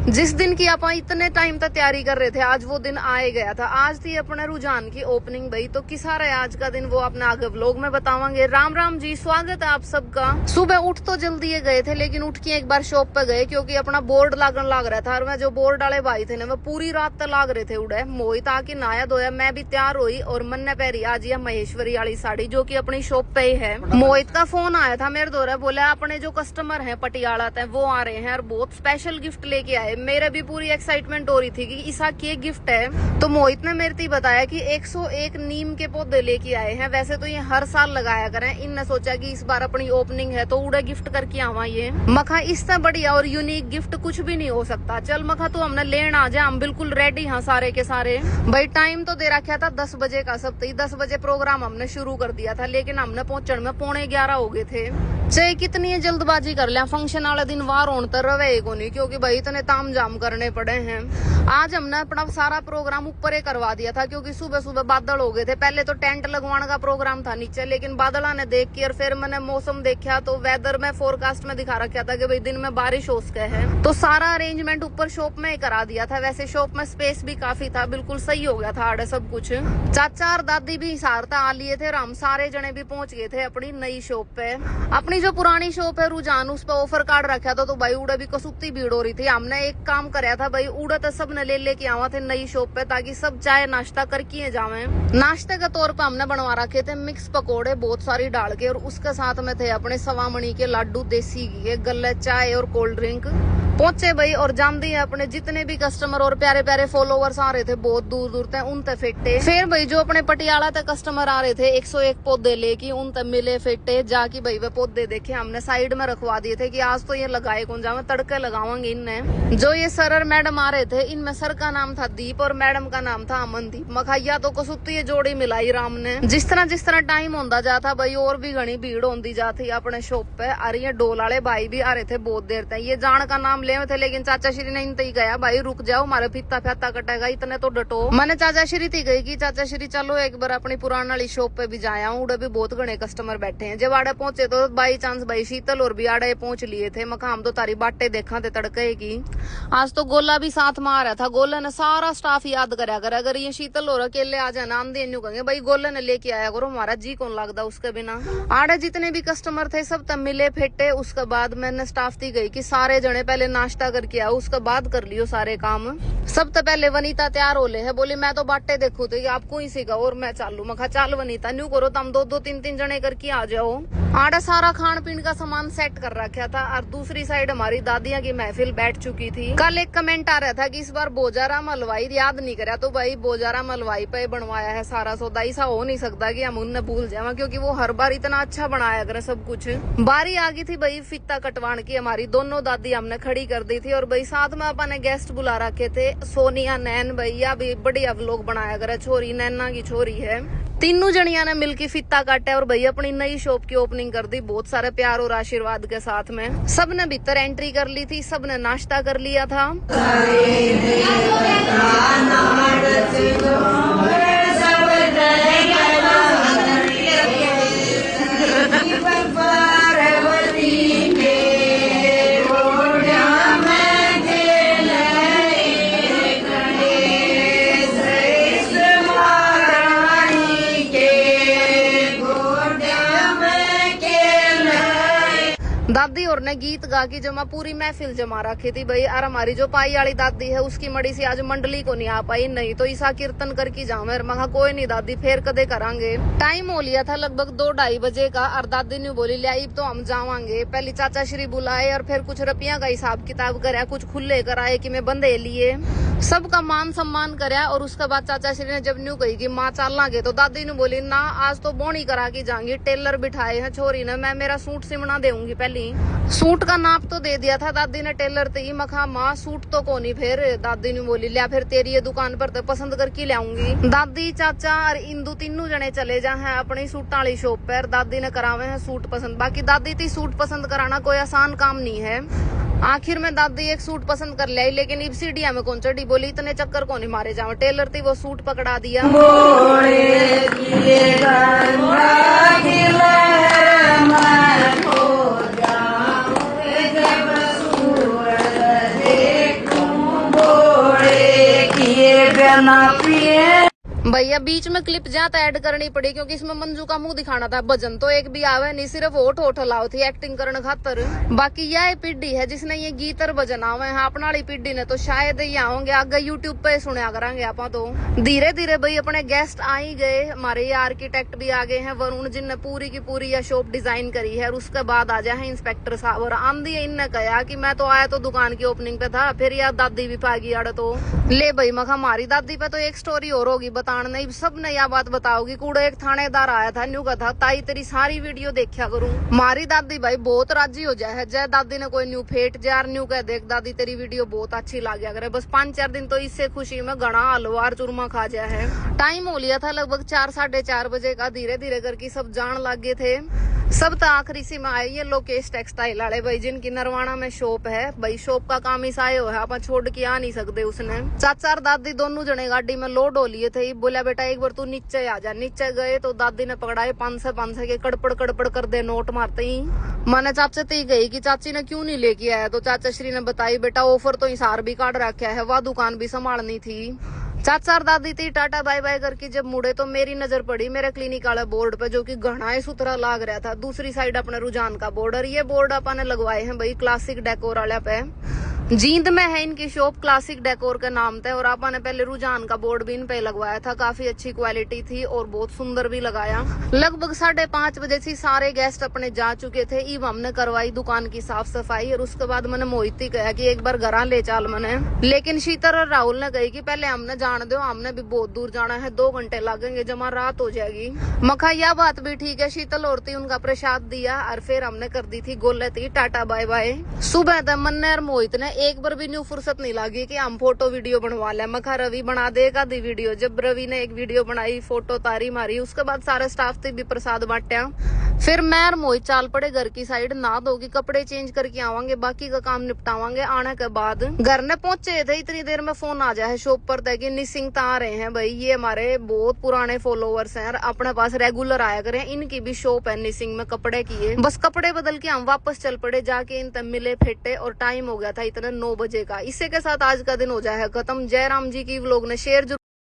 जिस दिन की आप इतने टाइम तक तैयारी कर रहे थे, आज वो दिन आए गया था। आज थी अपने रुझान की ओपनिंग भाई। तो किसा रहा आज का दिन वो अपने आगे व्लॉग में बतावांगे। राम राम जी, स्वागत है आप सबका। सुबह उठ तो जल्दी गए थे, लेकिन उठ के एक बार शॉप पे गए क्योंकि अपना बोर्ड लागन लाग रहा था। और मैं जो बोर्ड वाले भाई थे ना, वो पूरी रात तक लाग रहे थे उड़े। मोहित आके नहाया धोया, मैं भी तैयार हुई और मन ने पहरी आज यह महेश्वरी वाली साड़ी जो की अपनी शॉप पे ही है। मोहित का फोन आया था मेरे द्वारा, बोला अपने जो कस्टमर है पटियाला तक वो आ रहे हैं और बहुत स्पेशल गिफ्ट लेके आए। मेरे भी पूरी एक्साइटमेंट हो रही थी कि ईसा के गिफ्ट है। तो मोहित ने मेरे बताया कि 101 नीम के पौधे लेके आए हैं। वैसे तो ये हर साल लगाया करें, इनने सोचा कि इस बार अपनी ओपनिंग है तो उड़ा गिफ्ट करके आवा। ये मखा इससे बढ़िया और यूनिक गिफ्ट कुछ भी नहीं हो सकता। चल मखा तो हमने लेना आ जाए, हम बिल्कुल रेडी हाँ सारे के सारे। भाई टाइम तो दे रखा था 10 बजे का, सब 10 बजे प्रोग्राम हमने शुरू कर दिया था, लेकिन हमने पहुंचने में 11:15 हो गए थे। चाहे कितनी जल्दबाजी कर लिया, फंक्शन वाले दिन वार होने तर रवे को नहीं, क्योंकि भाई इतने ताम जाम करने पड़े हैं। आज हमने अपना सारा प्रोग्राम ऊपर ही करवा दिया था क्योंकि सुबह सुबह बादल हो गए थे। पहले तो टेंट लगवाने का प्रोग्राम था नीचे, लेकिन बादलों ने देख के और फिर मैंने मौसम देखा तो वेदर में फोरकास्ट में दिखा रखा था कि भाई दिन में बारिश हो सके है। तो सारा अरेंजमेंट ऊपर शॉप में ही करा दिया था। वैसे शॉप में स्पेस भी काफी था, बिल्कुल सही हो गया था आड़े सब कुछ। चाचा और दादी भी हिसारता आ लिए थे और हम सारे जने भी पहुंच गए थे अपनी नई शॉप पे। अपनी जो पुरानी शॉप है रुझान, उस पर ऑफर कार्ड रखा था, तो भाई उड़ा भी कसुत्ती भीड़ हो रही थी। हमने एक काम कराया था भाई, उड़ा तो सब ने ले लेके आवा थे नई शॉप पे, ताकि सब चाय नाश्ता करके जावे। नाश्ते के तौर पे हमने बनवा रखे थे मिक्स पकोड़े बहुत सारी डाल के, और उसके साथ में थे अपने सवामणी के लड्डू, देसी घी के गल्ले, चाय और कोल्ड ड्रिंक। पहुंचे भाई और जानते हैं अपने जितने भी कस्टमर और प्यारे प्यारे फॉलोवर्स आ रहे थे बहुत दूर दूर तक, उन तक फिटे। फिर भाई जो अपने पटियाला तक कस्टमर आ रहे थे 101 पौधे लेके, उन तक मिले फिटे। जाके भाई वे पौधे देखे, हमने साइड में रखवा दिए थे कि आज तो ये लगाए कौन जावे, तड़के लगावांगे इनने। जो ये सर मैडम आ रहे थे, इनमें सर का नाम था दीप और मैडम का नाम था अमनदीप। मखाइया तो कसुत्ती ये जोड़ी मिलाई राम ने। जिस तरह टाइम होता जाता भाई और भी घनी भीड़ होती जाती अपने शॉप पे। और ये डोल वाले भाई भी आ रहे थे बहुत देर तक। ये जान का नाम ले थे, लेकिन चाचा श्री ने इनते ही गया भाई रुक जाओ, हमारे फीता फैता कटेगा, इतने तो डटो। मैंने चाचा श्री थी गई कि चाचा श्री चलो एक बार अपनी पुरानी वाली शॉप पे भी जाया। उड़े भी बहुत घने कस्टमर बैठे हैं। जब आड़े पहुंचे तो बाई चांस भाई शीतल और भी आड़े पहुंच लिए थे। मखा हम तो तारी बाटे देखा थे तड़के की। आज तो गोला भी साथ में आ रहा था। गोला ने सारा स्टाफ याद करा कर, अगर ये शीतल और अकेले आ जाए नाम दे कहेंगे भाई गोला ने लेके आया करो, हमारा जी कौन लगता उसके बिना। आड़े जितने भी कस्टमर थे सब तब मिले फेटे। उसके बाद मैंने स्टाफ थी गई कि सारे जने पहले नाश्ता करके आओ, उसके बाद कर लियो सारे काम। सब तो पहले वनीता तैयार हो ले है, बोली मैं तो बाटे देखू तो आपको ही सीखा और मैं चालू। मखा चाल वनीता न्यू करो, तुम 2-2 3-3 जने करके आ जाओ। आड़ा सारा खान पीन का सामान सेट कर रखा था। और दूसरी साइड हमारी दादियां की महफिल बैठ चुकी थी। कल एक कमेंट आ रहा था कि इस बार बोजाराम हलवाई याद नहीं करा, तो भाई बोजाराम हलवाई पे बनवाया है सारा सौदा। ऐसा हो नहीं सकता कि हम उन्हें भूल जाए, क्योंकि वो हर बार इतना अच्छा बनाया करे सब कुछ। बारी आ गई थी भाई फीता कटवान की, हमारी दोनों दादी हमने खड़ी कर दी थी। और भाई साथ में अपन ने गेस्ट बुला रखे थे, सोनिया, नैन भैया भी बढ़िया व्लॉग बनाया करे। छोरी नैना की छोरी है, तीनों जनिया ने मिलकर फीता काटा और भाई अपनी नई शॉप की ओपनिंग कर दी बहुत सारे प्यार और आशीर्वाद के साथ में। सबने भीतर एंट्री कर ली थी, सबने नाश्ता कर लिया था। दादी और ने गीत गा के जमा पूरी महफिल जमा रखी थी भाई। और हमारी जो पाई वाली दादी है उसकी मड़ी से आज मंडली को नहीं आ पाई, नहीं तो ईसा कीर्तन करके जाऊं। महा कोई नहीं दादी फिर कदे करांगे। टाइम हो लिया था लगभग 2-2:30 बजे का, और दादी ने बोली ले तो हम जावांगे। पहले चाचा श्री बुलाए और फिर कुछ रुपया का हिसाब किताब कराया, कुछ खुले कराए कि मैं बंदे लिए, सबका मान सम्मान कराया। और उसके बाद चाचा श्री ने जब न्यू कही कि माँ चलांगे, तो दादी ने बोली ना आज तो बोनी करा के जाएंगे। टेलर बिठाए हैं छोरी ने, मैं मेरा सूट सिमना देऊंगी। पहले सूट का नाप तो दे दिया था दादी ने टेलर ते। मखा माँ सूट तो कोनी। फिर दादी ने बोली लिया फिर तेरी ये दुकान पर तो पसंद करके लाऊंगी। दादी चाचा और इंदू तीनों जने चले जा हैं अपनी सूट वाली शॉप पर। दादी ने करावे हैं सूट पसंद। बाकी दादी थी सूट पसंद कराना कोई आसान काम नहीं है। आखिर में दादी एक सूट पसंद कर ली, लेकिन इब सीढ़िया में कौन चढ़ी, बोली इतने चक्कर कौन नहीं मारे जावे। टेलर थी वो सूट पकड़ा दिया। के ना पिए। भैया बीच में क्लिप जाता ऐड करनी पड़ी क्योंकि इसमें मंजू का मुंह दिखाना था। भजन तो एक भी आवे नहीं, सिर्फ होठ होठ लाओ थी एक्टिंग करने खातर। बाकी यह पीढ़ी है जिसने ये गीत और भजन आवे हैं, अपना वाली पीढ़ी ने तो शायद ही आओगे आगे यूट्यूब पे सुनया करांगे आप तो। धीरे धीरे भाई अपने गेस्ट आ ही गए, हमारे ये आर्किटेक्ट भी आ गए हैं वरुण, जिनने पूरी की पूरी यह शॉप डिजाइन करी है। और उसके बाद आ जाए इंस्पेक्टर साहब और आंधी इनने कहा कि मैं तो आया तो दुकान की ओपनिंग पे था, फिर यार दादी भी पागी अड़ तो ले भाई मखा हमारी दादी पे तो एक स्टोरी और होगी बताने नहीं, सब ने यह बात बताओगी। कूड़ा एक थानेदार आया था, न्यू का था ताई तेरी सारी वीडियो देखा करूं। मारी दादी भाई बहुत राजी हो जाए, जय दादी ने कोई न्यू फेट जार न्यू कह देख दादी तेरी वीडियो बहुत अच्छी लग गया करे। बस 5-4 दिन तो इससे खुशी में घना हलवार चूरमा खा जाए है। टाइम हो लिया था लगभग 4-4:30 बजे का। धीरे धीरे करके सब जान लग गए थे। सब तो आखिरी सी में आए ये लोकेश टेक्सटाइल वाले भाई, जिनकी नरवाना में शॉप है भाई। शॉप का काम ही साये हो है, आप छोड़ के आ नहीं सकते उसने। चाचा और दादी दोनों जने गाड़ी में लोड हो लिए थे। बोला बेटा एक बार तू नीचे आ जा। नीचे गए तो दादी ने पकड़ाए 500 के कड़पड़ कर दे नोट मारते ही। मैंने चाचा ती गई कि चाची ने क्यों नहीं लेके आया, तो चाचा श्री ने बताई बेटा ऑफर तो हिसार भी काट रखा है, वह दुकान भी संभालनी थी। चाचा और दादी थी टाटा बाय बाय करके जब मुड़े तो मेरी नजर पड़ी मेरे क्लिनिक वाले बोर्ड पे, जो कि घना ही सुथरा लाग रहा था। दूसरी साइड अपने रुझान का बोर्ड, और ये बोर्ड अपन ने लगवाए हैं भाई क्लासिक डेकोर वाले पे। जींद में है इनकी शॉप, क्लासिक डेकोर के नाम थे। और आपने पहले रुझान का बोर्ड भी इन पे लगवाया था, काफी अच्छी क्वालिटी थी और बहुत सुंदर भी लगाया। लगभग 5:30 बजे से सारे गेस्ट अपने जा चुके थे। ईब हमने करवाई दुकान की साफ सफाई, और उसके बाद मैंने मोहित ही कहा कि एक बार घर ले चाल मैंने। लेकिन शीतल और राहुल ने कही कि पहले हमने जान दो, हमने भी बहुत दूर जाना है, 2 घंटे लगेंगे, जमा रात हो जाएगी। मखा यह बात भी ठीक है। शीतल और उनका प्रसाद दिया और फिर हमने कर दी थी गोले थी टाटा बाय बाय। सुबह तक मन्ने और मोहित ने एक बार भी न्यू फुर्सत नहीं लगी कि हम फोटो वीडियो बनवा ले। मखा रवि बना देगा दी वीडियो। जब रवि ने एक वीडियो बनाई, फोटो तारी मारी, उसके बाद सारे स्टाफ से भी प्रसाद बांटा। फिर मैं और मोहित चाल पड़े घर की साइड, नहा धोके कपड़े चेंज करके आवांगे, बाकी का काम निपटावांगे। आने के बाद घर ने पहुंचे थे, इतनी देर में फोन आ जाए शॉप पर तक कि निसिंग आ रहे हैं भाई। ये हमारे बहुत पुराने फॉलोवर्स हैं, अपने पास रेगुलर आया करें। इनकी भी शॉप है निसिंग में कपड़े की है। बस कपड़े बदल के हम वापस चल पड़े, जाके इन तब मिले फेटे और टाइम हो गया था इतना 9 बजे का। इसी के साथ आज का दिन हो जाए खत्म। जय राम जी की व्लॉग ने शेयर